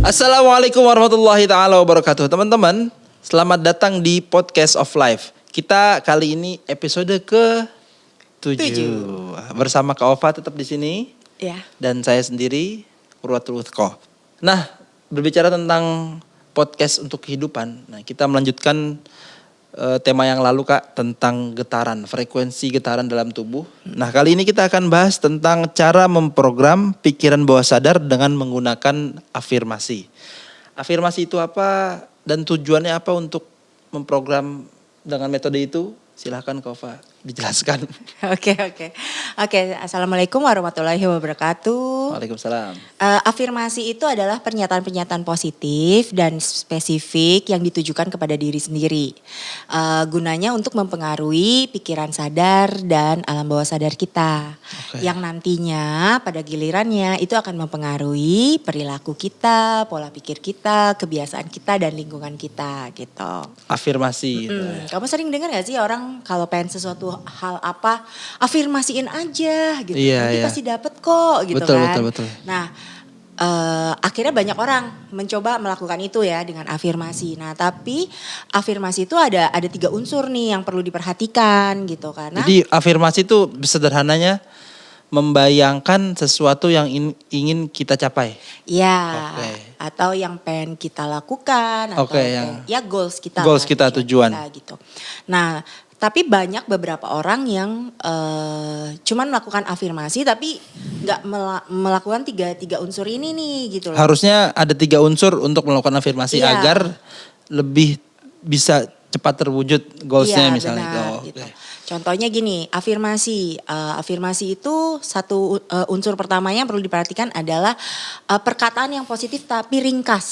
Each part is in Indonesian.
Assalamualaikum warahmatullahi taala wabarakatuh. Teman-teman, selamat datang di Podcast of Life. Kita kali ini episode ke-7. Bersama Kak Ova tetap di sini. Ya. Dan saya sendiri, Urwatul Wuthqa. Nah, berbicara tentang podcast untuk kehidupan. Nah, kita melanjutkan tema yang lalu Kak tentang getaran, frekuensi getaran dalam tubuh. Nah, kali ini kita akan bahas tentang cara memprogram pikiran bawah sadar dengan menggunakan afirmasi. Afirmasi itu apa dan tujuannya apa untuk memprogram dengan metode itu? Silahkan Kova dijelaskan. Oke. Assalamualaikum warahmatullahi wabarakatuh. Waalaikumsalam. Afirmasi itu adalah pernyataan-pernyataan positif dan spesifik yang ditujukan kepada diri sendiri. Gunanya untuk mempengaruhi pikiran sadar dan alam bawah sadar kita. Yang nantinya pada gilirannya itu akan mempengaruhi perilaku kita, pola pikir kita, kebiasaan kita dan lingkungan kita gitu. Afirmasi. Kamu sering dengar gak sih orang kalau pengen sesuatu hal apa, afirmasiin aja gitu. Nanti pasti dapet kok gitu kan. Betul. Nah akhirnya banyak orang mencoba melakukan itu ya dengan afirmasi. Nah tapi afirmasi itu ada 3 unsur nih yang perlu diperhatikan gitu. Karena jadi afirmasi itu sederhananya membayangkan sesuatu yang ingin kita capai. Ya, atau yang pengen kita lakukan atau goals kita. Goals kita, tujuan. Kita, gitu. Nah, tapi banyak beberapa orang yang cuman melakukan afirmasi tapi nggak melakukan tiga unsur ini nih gitu loh. Harusnya ada 3 unsur untuk melakukan afirmasi agar lebih bisa cepat terwujud goalsnya misalnya. Benar, gitu. Contohnya gini, afirmasi itu satu unsur pertamanya yang perlu diperhatikan adalah perkataan yang positif tapi ringkas.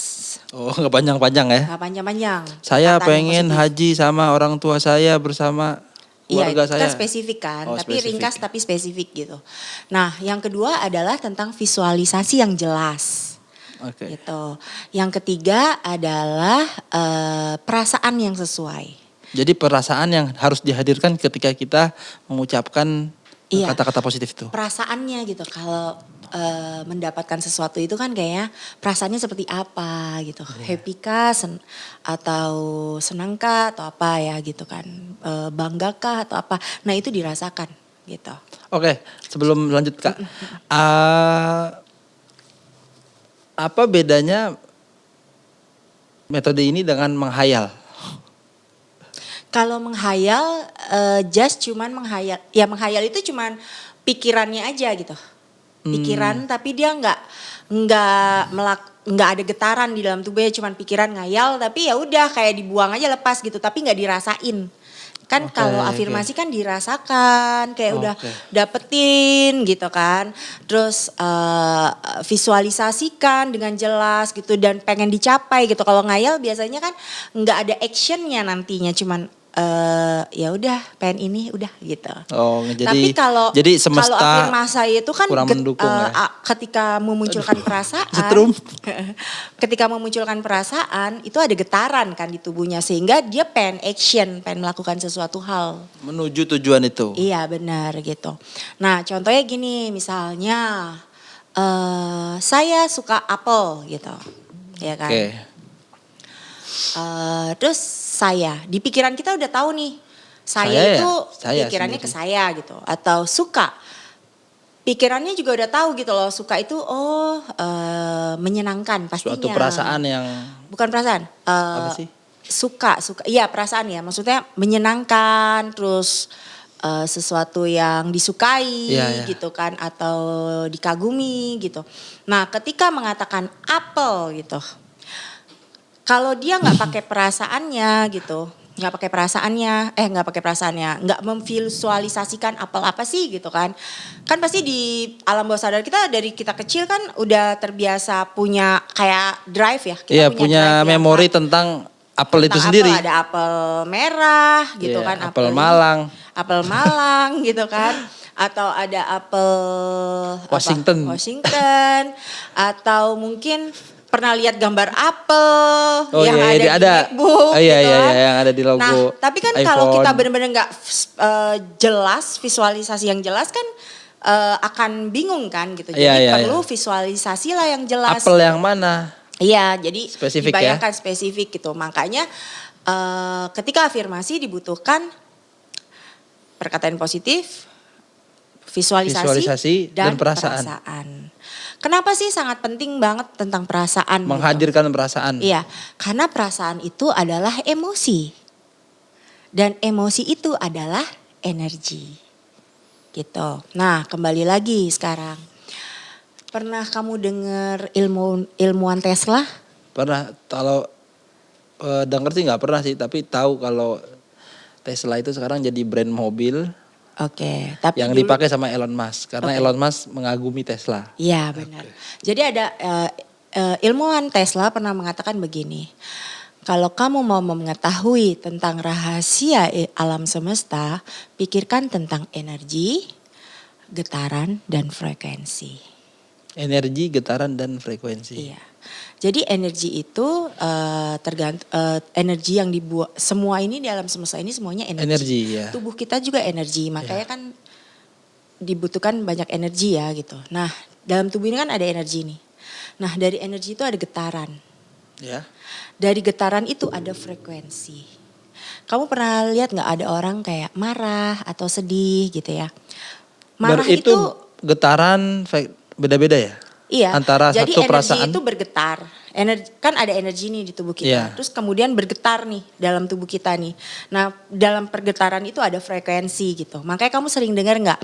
Oh, nggak panjang-panjang ya? Nggak panjang-panjang. Saya pengen haji sama orang tua saya bersama keluarga saya. Iya, kan spesifik kan, tapi spesifik. Ringkas tapi spesifik gitu. Nah, yang kedua adalah tentang visualisasi yang jelas. Gitu. Yang ketiga adalah perasaan yang sesuai. Jadi perasaan yang harus dihadirkan ketika kita mengucapkan kata-kata positif itu. Perasaannya gitu. Kalau mendapatkan sesuatu itu kan kayaknya perasaannya seperti apa gitu. Happy kah atau senang kah atau apa ya gitu kan. Bangga kah atau apa. Nah itu dirasakan gitu. Oke, sebelum lanjut Kak. Apa bedanya metode ini dengan menghayal? Kalau menghayal, cuman menghayal. Ya menghayal itu cuman pikirannya aja gitu. Pikiran tapi dia nggak ada getaran di dalam tubuhnya, cuman pikiran ngayal tapi ya udah kayak dibuang aja lepas gitu tapi nggak dirasain. Kan kalau afirmasi kan dirasakan, kayak udah dapetin gitu kan. Terus visualisasikan dengan jelas gitu dan pengen dicapai gitu. Kalau ngayal biasanya kan nggak ada actionnya nantinya, cuman ya udah pengen ini udah gitu. Tapi kalau afirmasi itu kan ketika memunculkan perasaan, ketika memunculkan perasaan itu ada getaran kan di tubuhnya sehingga dia pengen action, pengen melakukan sesuatu hal menuju tujuan itu. Iya benar gitu. Nah contohnya gini misalnya saya suka apel gitu, ya kan. Terus saya di pikiran kita udah tahu nih saya itu pikirannya sendiri. Ke saya gitu atau suka pikirannya juga udah tahu gitu loh suka itu menyenangkan pastinya. Suatu perasaan yang bukan perasaan apa sih? Suka iya perasaan ya maksudnya menyenangkan terus sesuatu yang disukai gitu kan atau dikagumi gitu. Nah ketika mengatakan apel gitu. Kalau dia nggak pakai perasaannya gitu, nggak pakai perasaannya, nggak memvisualisasikan apel apa sih gitu kan pasti di alam bawah sadar kita dari kita kecil kan udah terbiasa punya kayak drive ya. Kita punya memori tentang apel itu sendiri. Ada apel merah gitu kan, apel Malang gitu kan. Atau ada apel Washington atau mungkin pernah lihat gambar apel yang ada di MacBook gitu kan. Yang ada di logo. Nah, tapi kan kalau kita benar-benar nggak jelas visualisasi yang jelas kan akan bingung kan gitu. Jadi perlu visualisasi lah yang jelas. Apel yang mana? Iya, jadi Spesifik ya? dibayangkan spesifik gitu. Makanya ketika afirmasi dibutuhkan perkataan positif, visualisasi dan dan perasaan. perasaan. Kenapa sih sangat penting banget tentang perasaan? Menghadirkan perasaan. Iya, karena perasaan itu adalah emosi. Dan emosi itu adalah energi. Gitu. Nah, kembali lagi sekarang. Pernah kamu dengar ilmuwan Tesla? Pernah, kalau denger sih nggak pernah sih, tapi tahu kalau Tesla itu sekarang jadi brand mobil Oke, tapi yang dulu, dipakai sama Elon Musk karena Oke. Elon Musk mengagumi Tesla. Iya benar. Jadi ada ilmuwan Tesla pernah mengatakan begini. Kalau kamu mau mengetahui tentang rahasia alam semesta, pikirkan tentang energi, getaran, dan frekuensi. Energi, getaran, dan frekuensi. Iya. Jadi energi itu energi yang dibuat, semua ini di alam semesta ini semuanya energi. Energi, ya. Tubuh kita juga energi, makanya kan dibutuhkan banyak energi ya gitu. Nah, dalam tubuh ini kan ada energi nih. Nah, dari energi itu ada getaran. Ya. Dari getaran itu ada frekuensi. Kamu pernah lihat nggak ada orang kayak marah atau sedih gitu ya? Marah itu getaran beda-beda ya? iya. Antara Jadi satu energi perasaan. itu bergetar. Kan ada energi nih di tubuh kita. Iya. Terus kemudian bergetar nih dalam tubuh kita nih. Nah, dalam pergetaran itu ada frekuensi gitu. Makanya kamu sering dengar nggak?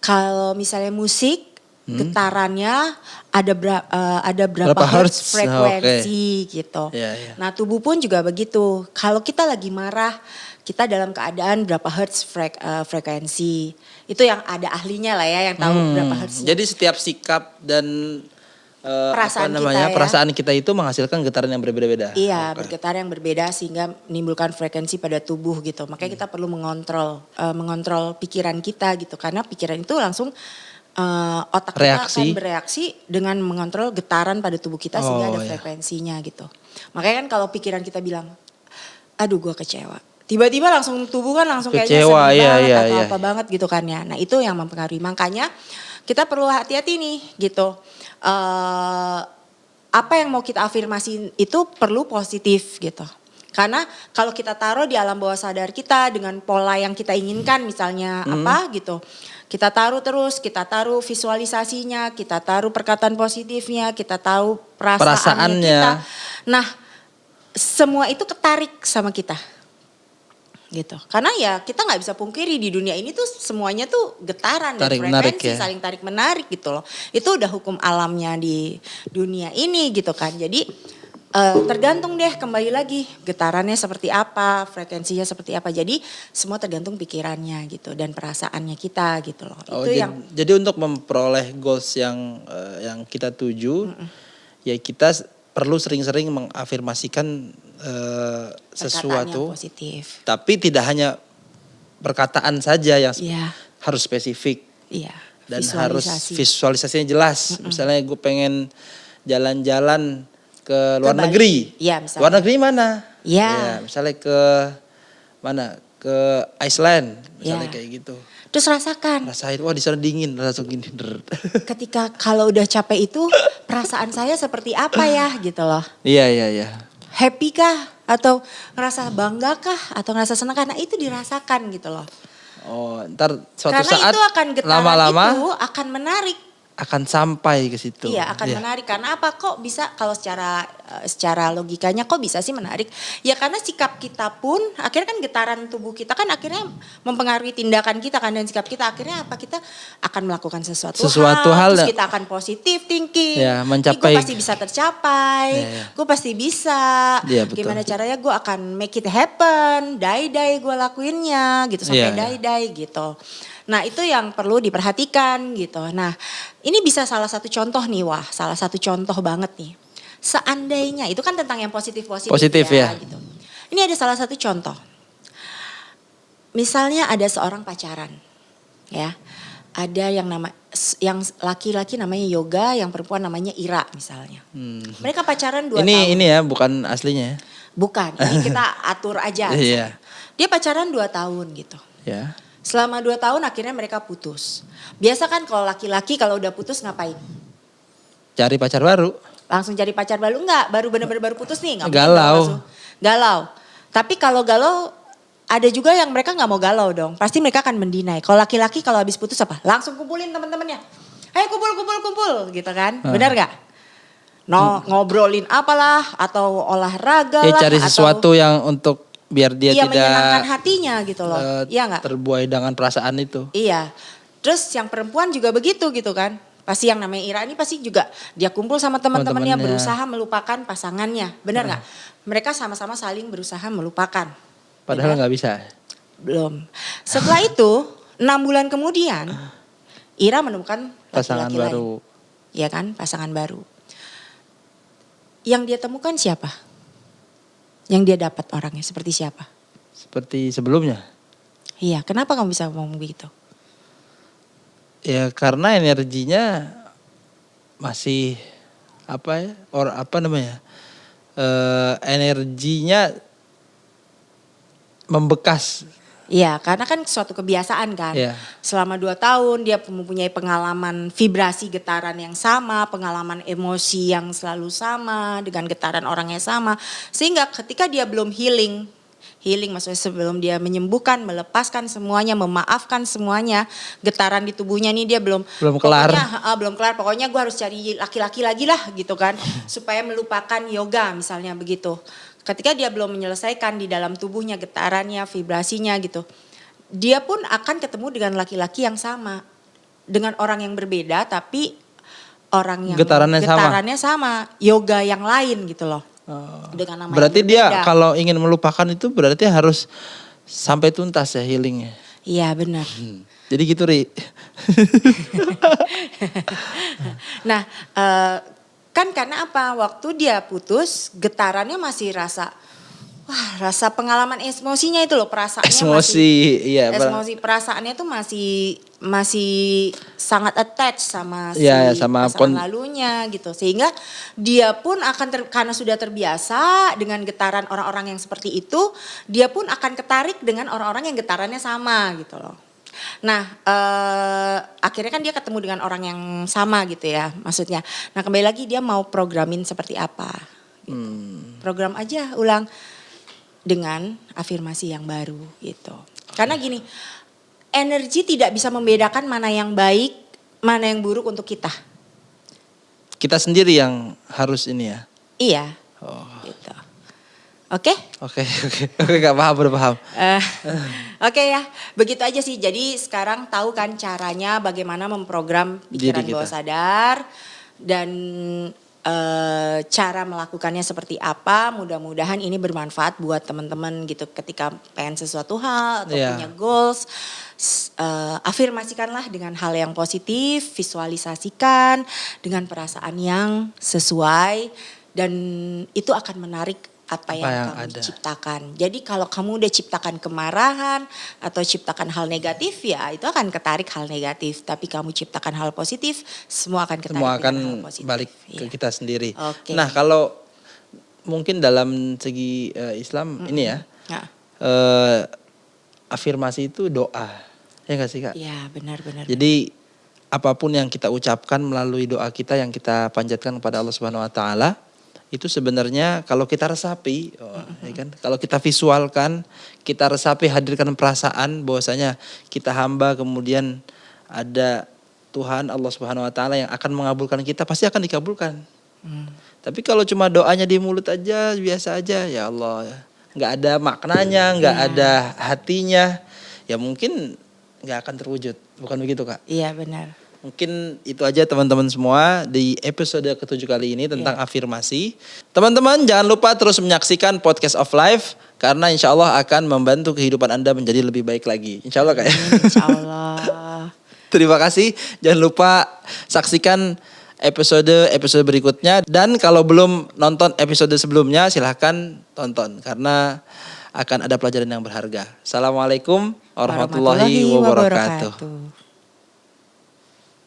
Kalau misalnya musik getarannya ada berapa hertz frekuensi gitu. Iya, iya. Nah, tubuh pun juga begitu. Kalau kita lagi marah, kita dalam keadaan berapa hertz frekuensi. Itu yang ada ahlinya lah ya yang tahu berapa hertznya. Jadi setiap sikap dan perasaan kita itu menghasilkan getaran yang berbeda-beda. Iya, bergetar yang berbeda sehingga menimbulkan frekuensi pada tubuh gitu. Makanya kita perlu mengontrol pikiran kita gitu. Karena pikiran itu langsung otak kita akan bereaksi dengan mengontrol getaran pada tubuh kita sehingga ada frekuensinya gitu. Makanya kan kalau pikiran kita bilang, aduh gue kecewa. Tiba-tiba langsung tubuh kan langsung kayaknya sedih banget atau apa banget gitu kan ya. Nah itu yang mempengaruhi. Makanya kita perlu hati-hati nih gitu. Apa yang mau kita afirmasi itu perlu positif gitu. Karena kalau kita taruh di alam bawah sadar kita dengan pola yang kita inginkan misalnya apa gitu. Kita taruh terus, kita taruh visualisasinya, kita taruh perkataan positifnya, kita tahu perasaannya kita. Nah semua itu ketarik sama kita. Gitu. Karena ya kita nggak bisa pungkiri di dunia ini tuh semuanya tuh getaran dan frekuensi saling tarik menarik gitu loh. Itu udah hukum alamnya di dunia ini gitu kan. Jadi tergantung deh kembali lagi getarannya seperti apa, frekuensinya seperti apa. Jadi semua tergantung pikirannya gitu dan perasaannya kita gitu loh. Jadi untuk memperoleh goals yang kita tuju, ya kita perlu sering-sering mengafirmasikan sesuatu. Positif. Tapi tidak hanya perkataan saja yang harus spesifik. Iya. Dan harus visualisasinya jelas. Misalnya gue pengen jalan-jalan ke luar negeri. Iya, misalnya. Luar negeri mana? Iya. Ya, misalnya ke mana? Ke Iceland, misalnya kayak gitu. Terus rasain, wah di sana dingin, langsung gini. Ketika kalau udah capek itu perasaan saya seperti apa ya gitu loh. Iya. Happy kah? Atau ngerasa bangga kah? Atau ngerasa senang kah? Nah itu dirasakan gitu loh. Oh ntar suatu karena saat itu akan getaran lama-lama itu akan menarik. Akan sampai ke situ. Iya akan menarik. Karena apa kok bisa kalau secara logikanya kok bisa sih menarik. Ya karena sikap kita pun akhirnya kan getaran tubuh kita kan akhirnya mempengaruhi tindakan kita kan. Dan sikap kita akhirnya apa kita akan melakukan sesuatu hal. Terus kita akan positif thinking. Ya, mencapai. Gue pasti bisa tercapai. Gue pasti bisa. Ya, gimana caranya gue akan make it happen. Die-die gue lakuinnya gitu. Sampai die-die gitu. Nah itu yang perlu diperhatikan gitu. Nah ini bisa salah satu contoh nih salah satu contoh banget nih. Seandainya itu kan tentang yang positif ya. Gitu. Ini ada salah satu contoh. Misalnya ada seorang pacaran ya. Ada yang laki-laki namanya Yoga, yang perempuan namanya Ira misalnya. Mereka pacaran 2 tahun. Ini ya bukan aslinya ya. Bukan, ini kita atur aja. Dia pacaran 2 tahun gitu. Ya. Selama 2 tahun akhirnya mereka putus. Biasa kan kalau laki-laki kalau udah putus ngapain? cari pacar baru. Langsung cari pacar baru enggak? Baru bener-bener baru putus nih, enggak mungkin Galau. dong langsung. Galau. Tapi kalau galau ada juga yang mereka nggak mau galau dong. Pasti mereka akan mendinai. Kalau laki-laki kalau habis putus apa? Langsung kumpulin teman-temannya. Ayo kumpul gitu kan? Benar nggak? Ngobrolin apalah atau olahraga lah. Cari sesuatu yang untuk biar dia tidak menyenangkan hatinya gitu loh. Iya nggak? Terbuai dengan perasaan itu. Iya. Terus yang perempuan juga begitu gitu kan. Pasti yang namanya Ira ini pasti juga dia kumpul sama teman-temannya berusaha melupakan pasangannya. Benar nggak? Mereka sama-sama saling berusaha melupakan. Padahal nggak bisa. Belum. Setelah itu 6 bulan kemudian Ira menemukan Pasangan laki-laki baru. lain. Iya kan, pasangan baru. Yang dia temukan siapa? Yang dia dapat orangnya seperti siapa? Seperti sebelumnya. Iya, kenapa kamu bisa ngomong begitu? Ya karena energinya masih energinya membekas. Iya, karena kan suatu kebiasaan kan. Iya. Selama 2 tahun dia mempunyai pengalaman vibrasi getaran yang sama, pengalaman emosi yang selalu sama, dengan getaran orangnya sama. Sehingga ketika dia belum healing maksudnya sebelum dia menyembuhkan, melepaskan semuanya, memaafkan semuanya, getaran di tubuhnya nih dia belum kelar. Belum kelar, pokoknya gue harus cari laki-laki lagi lah gitu kan. Supaya melupakan yoga misalnya begitu. Ketika dia belum menyelesaikan di dalam tubuhnya getarannya, vibrasinya gitu. Dia pun akan ketemu dengan laki-laki yang sama. Dengan orang yang berbeda tapi orang yang getarannya sama. Yoga yang lain gitu loh. Dengan nama berarti yang dia berbeda. kalau ingin melupakan itu berarti harus sampai tuntas ya healingnya. Iya benar. Jadi gitu Ri. Nah kan karena apa? Waktu dia putus getarannya masih rasa pengalaman emosinya itu loh, perasaannya emosi perasaannya tuh masih sangat attach sama sama pasangan lalunya gitu. Sehingga dia pun akan karena sudah terbiasa dengan getaran orang-orang yang seperti itu, dia pun akan ketarik dengan orang-orang yang getarannya sama gitu loh. Nah akhirnya kan dia ketemu dengan orang yang sama gitu ya maksudnya. Nah kembali lagi dia mau programin seperti apa gitu. Program aja ulang dengan afirmasi yang baru gitu. Karena gini, energi tidak bisa membedakan mana yang baik, mana yang buruk untuk kita. Kita sendiri yang harus ini ya. Iya. Gitu. Oke? Oke, gak paham, udah paham. Oke ya, begitu aja sih. Jadi sekarang tahu kan caranya bagaimana memprogram pikiran bawah sadar dan cara melakukannya seperti apa. Mudah-mudahan ini bermanfaat buat teman-teman gitu ketika pengen sesuatu hal atau punya goals. Afirmasikanlah dengan hal yang positif, visualisasikan dengan perasaan yang sesuai dan itu akan menarik apa yang kamu ciptakan. Jadi kalau kamu udah ciptakan kemarahan atau ciptakan hal negatif ya itu akan ketarik hal negatif. Tapi kamu ciptakan hal positif semua akan ketarik semua akan hal positif. Balik ke kita sendiri. Okay. Nah kalau mungkin dalam segi Islam ini ya afirmasi itu doa. Ya gak sih Kak? Iya benar-benar. Jadi apapun yang kita ucapkan melalui doa kita yang kita panjatkan kepada Allah Subhanahu Wa Taala itu sebenarnya kalau kita resapi, ya kan? Kalau kita visualkan, kita resapi, hadirkan perasaan bahwasanya kita hamba, kemudian ada Tuhan Allah Subhanahu Wa Taala yang akan mengabulkan kita, pasti akan dikabulkan. Tapi kalau cuma doanya di mulut aja, biasa aja, ya Allah, nggak ada maknanya, nggak ada hatinya, ya mungkin nggak akan terwujud, bukan begitu Kak? Iya benar. Mungkin itu aja teman-teman semua di episode ke-7 kali ini tentang afirmasi. Teman-teman jangan lupa terus menyaksikan Podcast of Life karena insya Allah akan membantu kehidupan Anda menjadi lebih baik lagi. Insya Allah Kak ya. Insya Allah. Terima kasih. Jangan lupa saksikan episode berikutnya. Dan kalau belum nonton episode sebelumnya silahkan tonton karena akan ada pelajaran yang berharga. Assalamualaikum warahmatullahi wabarakatuh.